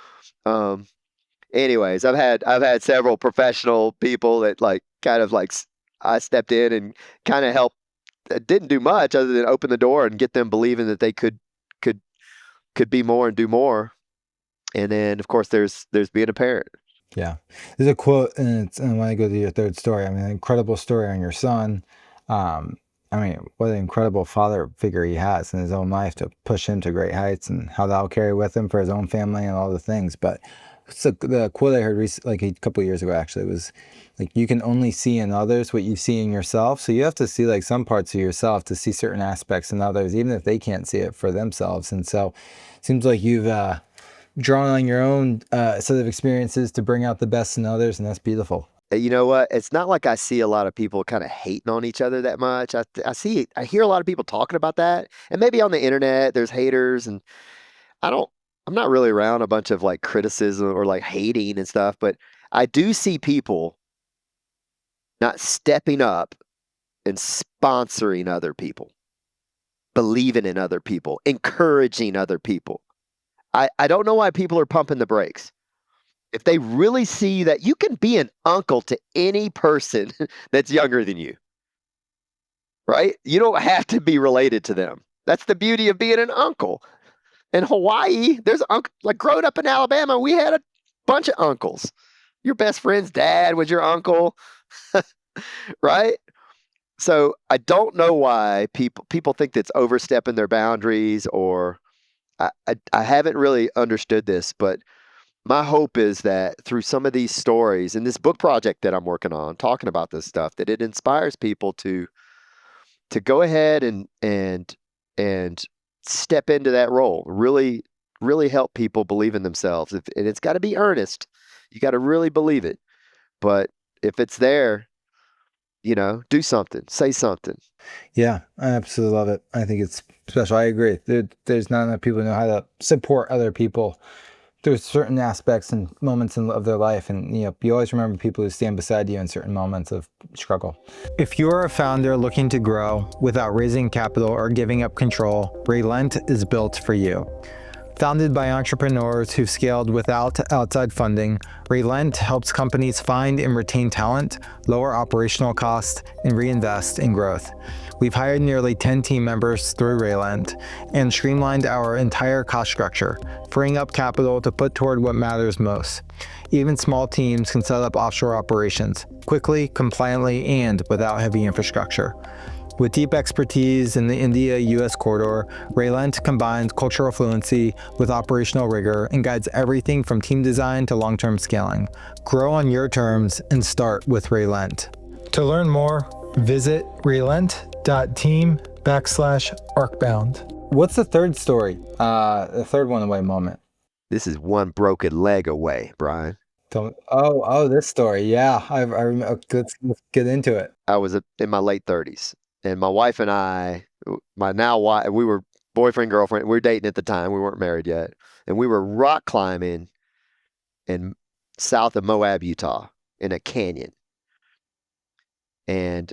um, anyways, I've had several professional people that like kind of like I stepped in and kind of helped. Didn't do much other than open the door and get them believing that they could could be more and do more. And then of course there's being a parent. Yeah. There's a quote, and I want to go to your third story. I mean, an incredible story on your son. Um, I mean, what an incredible father figure he has in his own life to push him to great heights, and how that'll carry with him for his own family and all the things. But so the quote I heard like a couple of years ago actually was like, you can only see in others what you see in yourself. So you have to see like some parts of yourself to see certain aspects in others, even if they can't see it for themselves. And so it seems like you've drawn on your own set of experiences to bring out the best in others, and that's beautiful. You know what? It's not like I see a lot of people kind of hating on each other that much. I hear a lot of people talking about that, and maybe on the internet there's haters, and I don't. I'm not really around a bunch of like criticism or like hating and stuff, but I do see people not stepping up and sponsoring other people, believing in other people, encouraging other people. I don't know why people are pumping the brakes. If they really see that you can be an uncle to any person that's younger than you, right? You don't have to be related to them. That's the beauty of being an uncle. In Hawaii, there's like growing up in Alabama, we had a bunch of uncles. Your best friend's dad was your uncle, right? So I don't know why people think that's overstepping their boundaries, or I haven't really understood this, but my hope is that through some of these stories and this book project that I'm working on, talking about this stuff, that it inspires people to go ahead and step into that role. Really, really help people believe in themselves. And it's got to be earnest. You got to really believe it. But if it's there, do something, say something. Yeah, I absolutely love it. I think it's special. I agree. There's not enough people who know how to support other people through certain aspects and moments of their life. And you always remember people who stand beside you in certain moments of struggle. If you're a founder looking to grow without raising capital or giving up control, Relent is built for you. Founded by entrepreneurs who've scaled without outside funding, Relent helps companies find and retain talent, lower operational costs, and reinvest in growth. We've hired nearly 10 team members through Relent and streamlined our entire cost structure, freeing up capital to put toward what matters most. Even small teams can set up offshore operations quickly, compliantly, and without heavy infrastructure. With deep expertise in the India-US corridor, Relent combines cultural fluency with operational rigor and guides everything from team design to long-term scaling. Grow on your terms and start with Relent. To learn more, visit relent.team/arcbound. What's the third story? The third one away moment. This is one broken leg away, Brian. This story. Yeah, I remember. Let's get into it. I was in my late 30s, and my wife and I, my now wife, we were boyfriend, girlfriend. We were dating at the time. We weren't married yet. And we were rock climbing in south of Moab, Utah, in a canyon. And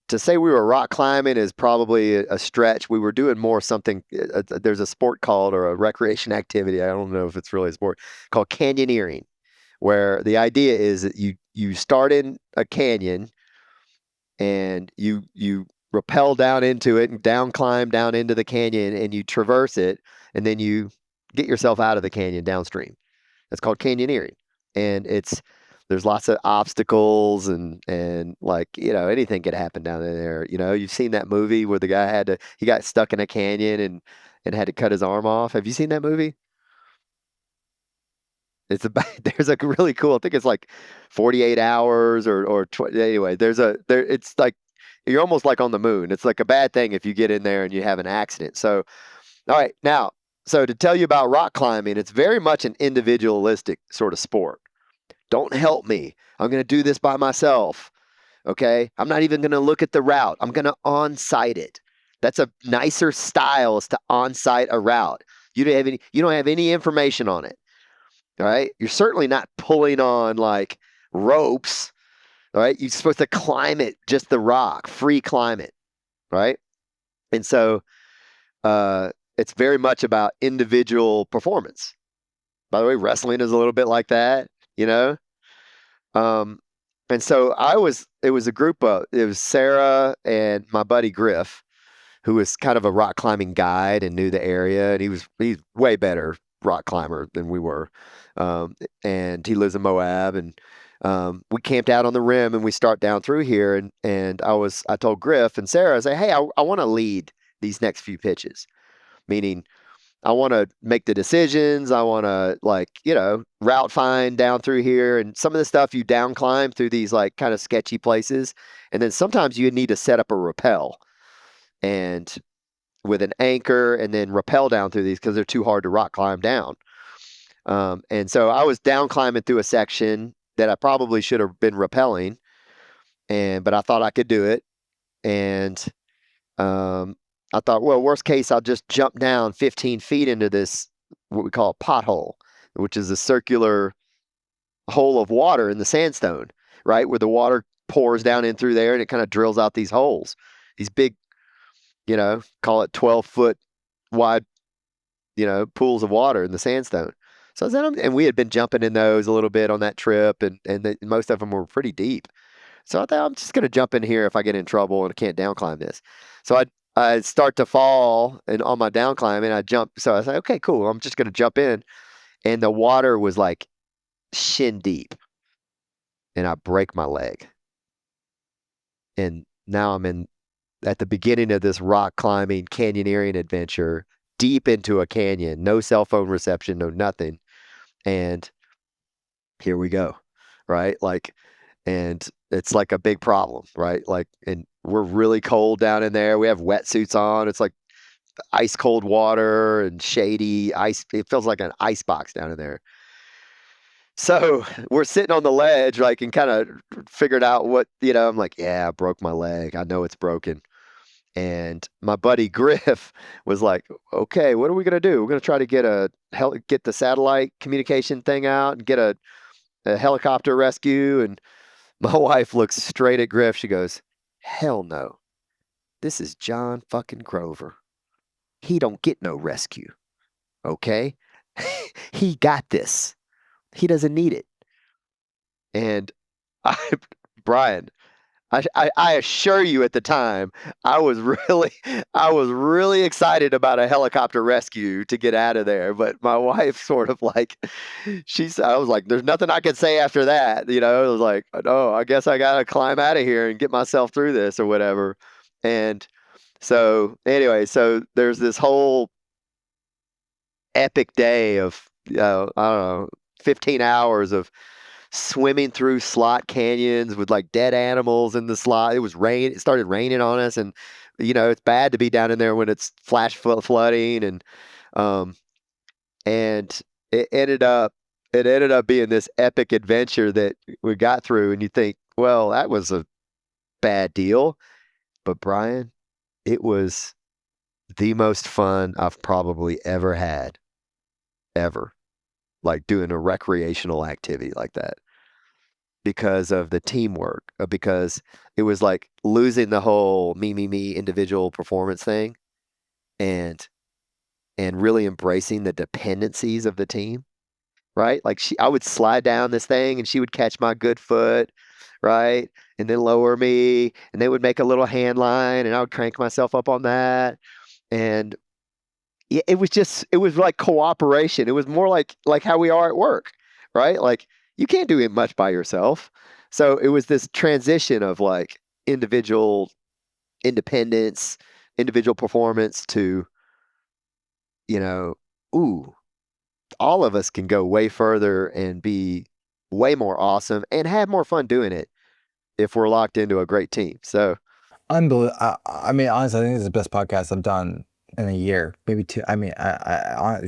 to say we were rock climbing is probably a stretch. We were doing more something. There's a sport called, or a recreation activity. I don't know if it's really a sport, called canyoneering, where the idea is that you start in a canyon and you rappel down into it and down climb down into the canyon and you traverse it and then you get yourself out of the canyon downstream. That's called canyoneering. And there's lots of obstacles and like, anything could happen down there. You've seen that movie where the guy he got stuck in a canyon and had to cut his arm off. Have you seen that movie? It's about there's a really cool, I think it's like 48 hours or 20, anyway, it's like you're almost like on the moon. It's like a bad thing if you get in there and you have an accident. So, all right, now, so to tell you about rock climbing, it's very much an individualistic sort of sport. Don't help me. I'm going to do this by myself. Okay? I'm not even going to look at the route. I'm going to on-site it. That's a nicer style, is to on-site a route. You don't have any information on it. All right? You're certainly not pulling on like ropes. All right? You're supposed to climb it, just the rock, free climb it. Right? And so it's very much about individual performance. By the way, wrestling is a little bit like that, you know? And so it was it was Sarah and my buddy Griff, who was kind of a rock climbing guide and knew the area. And he's way better rock climber than we were. And he lives in Moab, and we camped out on the rim and we start down through here. And I told Griff and Sarah, I say, hey, I want to lead these next few pitches, meaning I want to make the decisions. I want to route find down through here, and some of the stuff you down climb through these like kind of sketchy places. And then sometimes you need to set up a rappel and with an anchor and then rappel down through these because they're too hard to rock climb down. And so I was down climbing through a section that I probably should have been rappelling, but I thought I could do it. And I thought, well, worst case, I'll just jump down 15 feet into this, what we call a pothole, which is a circular hole of water in the sandstone, right? Where the water pours down in through there and it kind of drills out these holes, these big, call it 12-foot wide, pools of water in the sandstone. So and we had been jumping in those a little bit on that trip, and most of them were pretty deep. So I thought I'm just going to jump in here if I get in trouble and I can't down climb this. So I start to fall and on my down climb and I jump. So I said, okay, cool. I'm just going to jump in. And the water was like shin deep and I break my leg. And now I'm at the beginning of this rock climbing canyoneering adventure, deep into a canyon, no cell phone reception, no nothing. And here we go. Right. And it's like a big problem, right? And we're really cold down in there. We have wetsuits on. It's like ice cold water and shady ice. It feels like an ice box down in there. So we're sitting on the ledge, and kind of figured out I'm like, yeah, I broke my leg. I know it's broken. And my buddy Griff was like, okay, what are we going to do? We're going to try to get the satellite communication thing out and get a helicopter rescue. And my wife looks straight at Griff. She goes, hell no. This is John fucking Grover. He don't get no rescue. Okay? He got this. He doesn't need it. And I, Brian, I assure you at the time, I was really, I was really excited about a helicopter rescue to get out of there. But my wife sort of like, I was like, there's nothing I can say after that. You know, it was like, oh, I guess I got to climb out of here and get myself through this or whatever. And so anyway, so there's this whole epic day of, I don't know, 15 hours of swimming through slot canyons with like dead animals in the slot. It was rain. It started raining on us, and it's bad to be down in there when it's flooding, um, and it ended up it ended up being this epic adventure that we got through. And you think, well, that was a bad deal, but Brian, it was the most fun I've probably ever had, ever. Like doing a recreational activity like that because of the teamwork, because it was like losing the whole me individual performance thing and really embracing the dependencies of the team, right? Like I would slide down this thing and she would catch my good foot, right? And then lower me and they would make a little hand line and I would crank myself up on that. And it was like cooperation. It was more like how we are at work, right? Like you can't do it much by yourself. So it was this transition of like individual independence, individual performance to, you know, ooh, all of us can go way further and be way more awesome and have more fun doing it if we're locked into a great team. So Unbelievable. I mean, honestly, I think this is the best podcast I've done in a year, maybe two. I mean,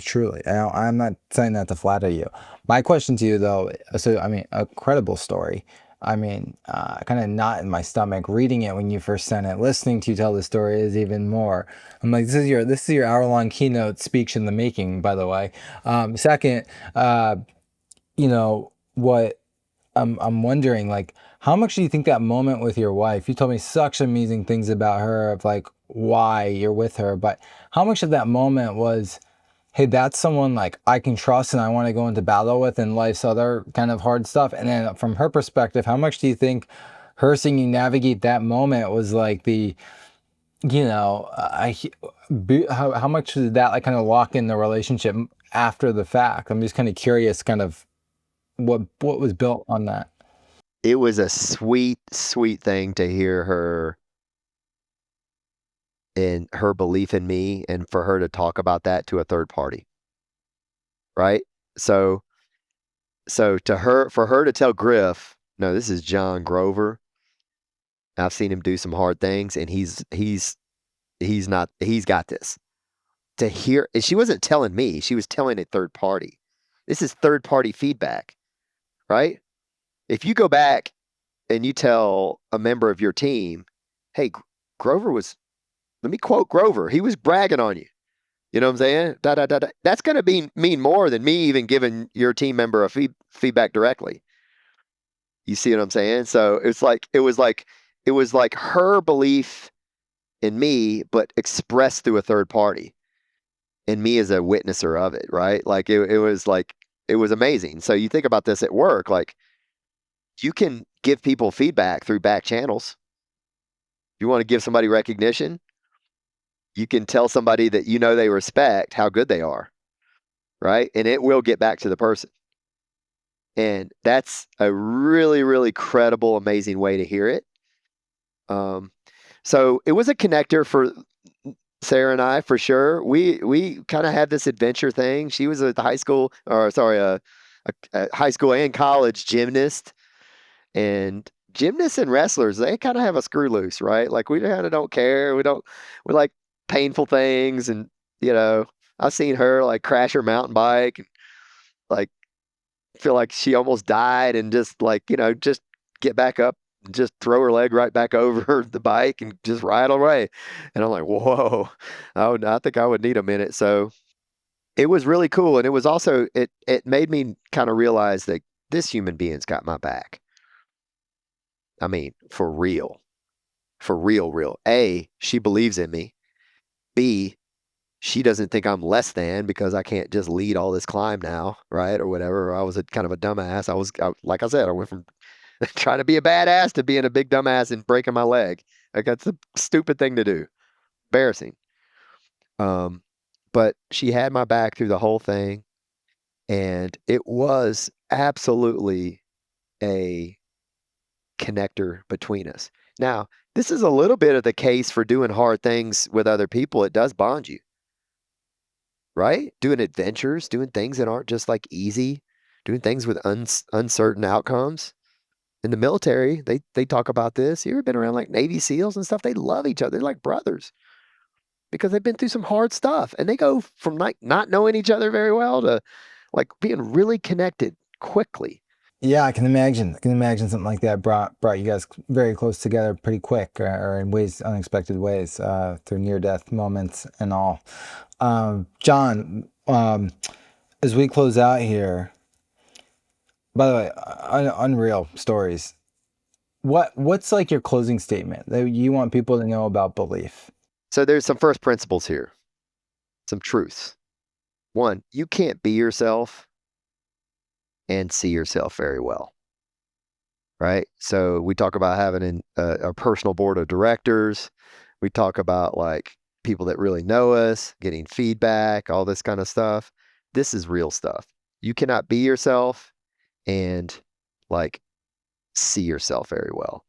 truly, I'm not saying that to flatter you. My question to you, though, so I mean, a credible story. I mean, kind of knot in my stomach reading it when you first sent it. Listening to you tell the story is even more. I'm like, this is your hour-long keynote speech in the making, by the way. Second, what I'm wondering, like, how much do you think that moment with your wife, you told me such amazing things about her, of like why you're with her, but how much of that moment was, hey, that's someone like I can trust and I want to go into battle with in life's other kind of hard stuff? And then from her perspective, how much do you think her seeing you navigate that moment was like the, how much did that like kind of lock in the relationship after the fact? I'm just kind of curious, kind of what was built on that. it was a sweet, sweet thing to hear her and her belief in me and for her to talk about that to a third party, right? So to her, for her to tell Griff, no, this is John Grover. I've seen him do some hard things and he's not, he's got this. To hear, and she wasn't telling me, she was telling a third party. This is third party feedback, right? If you go back and you tell a member of your team, hey, Grover was, let me quote Grover, he was bragging on you. You know what I'm saying? Da, da, da, da. That's going to mean more than me even giving your team member a feedback directly. You see what I'm saying? So it was like her belief in me, but expressed through a third party, and me as a witnesser of it, right? It was like it was amazing. So you think about this at work, like you can give people feedback through back channels. You want to give somebody recognition, you can tell somebody that they respect how good they are, right? And it will get back to the person. And that's a really, really credible, amazing way to hear it. Um, so it was a connector for Sarah and I for sure. We kind of had this adventure thing. She was a high school, or sorry, a high school and college gymnast, and gymnasts and wrestlers, they kind of have a screw loose, right? Like we kind of don't care. We like painful things, and I've seen her like crash her mountain bike and like feel like she almost died and just like, just get back up and just throw her leg right back over the bike and just ride away. And I'm like, whoa, I think I would need a minute. So it was really cool. And it was also, it made me kind of realize that this human being's got my back. I mean, for real, real. A, she believes in me. B, she doesn't think I'm less than because I can't just lead all this climb now, right? Or whatever. Or I was a kind of a dumbass. Like I said, I went from trying to be a badass to being a big dumbass and breaking my leg. Like that's a stupid thing to do. Embarrassing. Um, but she had my back through the whole thing, and it was absolutely a connector between us. Now, this is a little bit of the case for doing hard things with other people. It does bond you, right? Doing adventures, doing things that aren't just like easy, doing things with uncertain outcomes. In the military, they talk about this. You ever been around like Navy SEALs and stuff? They love each other. They're like brothers because they've been through some hard stuff, and they go from like not knowing each other very well to like being really connected quickly. Yeah, I can imagine. I can imagine something like that brought you guys very close together pretty quick, or in ways unexpected ways, through near death moments and all. John, as we close out here, by the way, unreal stories. What's like your closing statement that you want people to know about belief? So there's some first principles here, some truths. One, you can't be yourself and see yourself very well, right? So we talk about having a personal board of directors. We talk about like people that really know us, getting feedback, all this kind of stuff. This is real stuff. You cannot be yourself and like see yourself very well,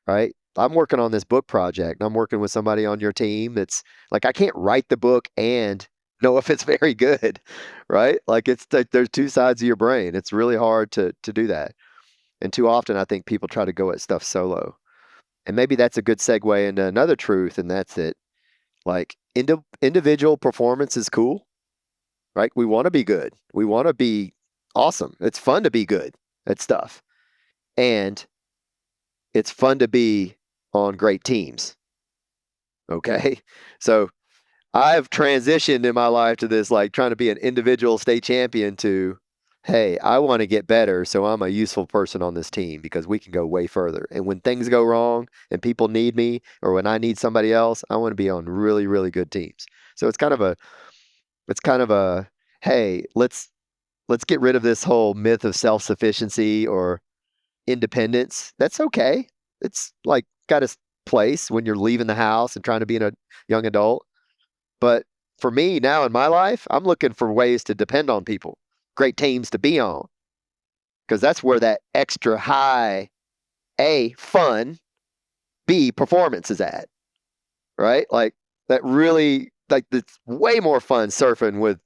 right? I'm working on this book project. I'm working with somebody on your team that's like, I can't write the book and know if it's very good, right? Like it's there's two sides of your brain. It's really hard to do that. And too often I think people try to go at stuff solo. And maybe that's a good segue into another truth, and that's it. Like individual performance is cool, right? We want to be good. We want to be awesome. It's fun to be good at stuff. And it's fun to be on great teams. Okay. So I've transitioned in my life to this, like trying to be an individual state champion to, hey, I want to get better. So I'm a useful person on this team because we can go way further. And when things go wrong and people need me or when I need somebody else, I want to be on really, really good teams. So it's kind of a, hey, let's get rid of this whole myth of self-sufficiency or independence. That's okay. It's like got its place when you're leaving the house and trying to be a young adult. But for me now in my life, I'm looking for ways to depend on people, great teams to be on, because that's where that extra high A, fun, B, performance is at, right? Like that really, like it's way more fun surfing with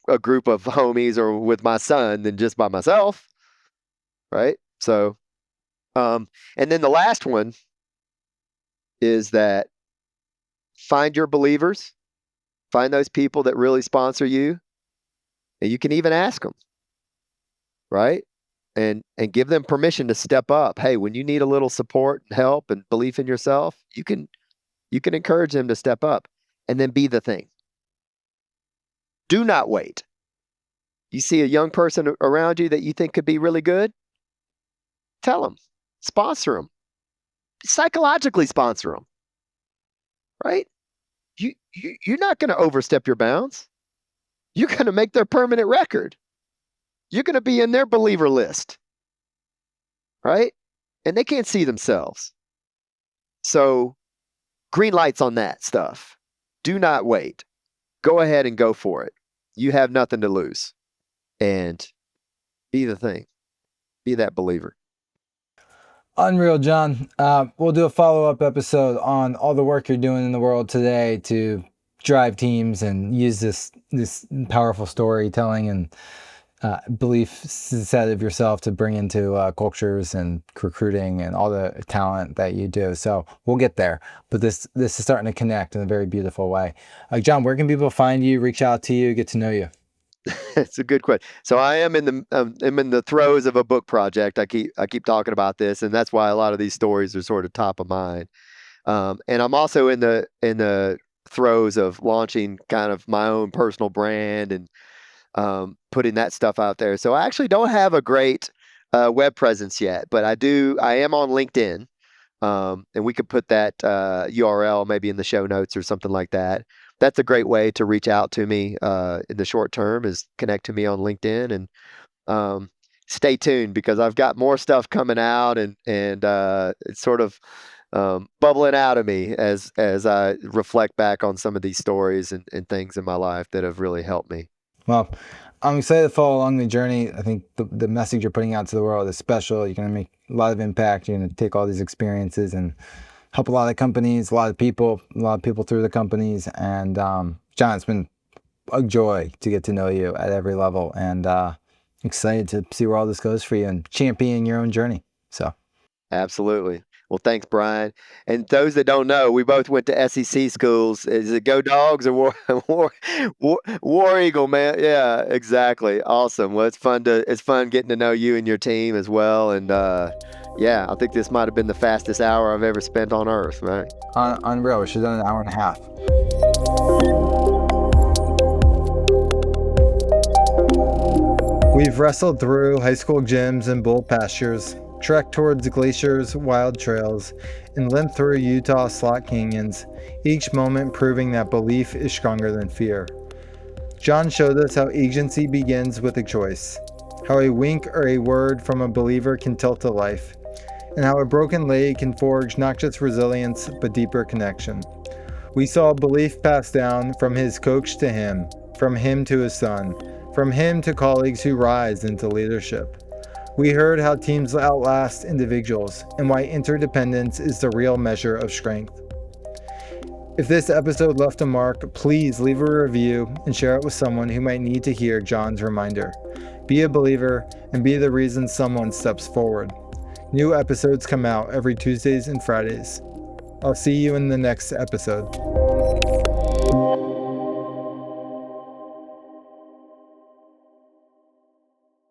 a group of homies or with my son than just by myself, right? So, and then the last one is that find your believers, find those people that really sponsor you, and you can even ask them, right? And give them permission to step up. Hey, when you need a little support and help and belief in yourself, you can encourage them to step up and then be the thing. Do not wait. You see a young person around you that you think could be really good? Tell them. Sponsor them. Psychologically sponsor them, right? You're not going to overstep your bounds. You're going to make their permanent record. You're going to be in their believer list, right? And they can't see themselves. So, green lights on that stuff. Do not wait. Go ahead and go for it. You have nothing to lose. And be the thing. Be that believer. Unreal, John. We'll do a follow-up episode on all the work you're doing in the world today to drive teams and use this powerful storytelling and belief set of yourself to bring into cultures and recruiting and all the talent that you do. So we'll get there. But this is starting to connect in a very beautiful way. John, where can people find you, reach out to you, get to know you? It's a good question. So I am I'm in the throes of a book project. I keep talking about this, and that's why a lot of these stories are sort of top of mind. And I'm also in the throes of launching kind of my own personal brand and putting that stuff out there. So I actually don't have a great web presence yet, but I do. I am on LinkedIn, and we could put that URL maybe in the show notes or something like that. that's a great way to reach out to me in the short term is connect to me on LinkedIn and um, stay tuned because I've got more stuff coming out and it's sort of bubbling out of me as I reflect back on some of these stories and things in my life that have really helped me. Well, I'm excited to follow along the journey. I think the message you're putting out to the world is special. You're going to make a lot of impact. You're going to take all these experiences and help a lot of companies, a lot of people through the companies. And John, it's been a joy to get to know you at every level, and excited to see where all this goes for you and champion your own journey. So, Absolutely. Well, thanks, Brian. And those that don't know, we both went to SEC schools. Is it Go Dogs or War Eagle, man? Yeah, exactly. Awesome. Well, it's fun getting to know you and your team as well. And yeah, I think this might have been the fastest hour I've ever spent on Earth, right? unreal. We should have done an hour and a half. We've wrestled through high school gyms and bull pastures, trekked towards Glacier's wild trails, and limped through Utah slot canyons, each moment proving that belief is stronger than fear. John showed us how agency begins with a choice, how a wink or a word from a believer can tilt a life, and how a broken leg can forge not just resilience, but deeper connection. We saw belief passed down from his coach to him, from him to his son, from him to colleagues who rise into leadership. We heard how teams outlast individuals and why interdependence is the real measure of strength. If this episode left a mark, please leave a review and share it with someone who might need to hear John's reminder. Be a believer and be the reason someone steps forward. New episodes come out every Tuesdays and Fridays. I'll see you in the next episode.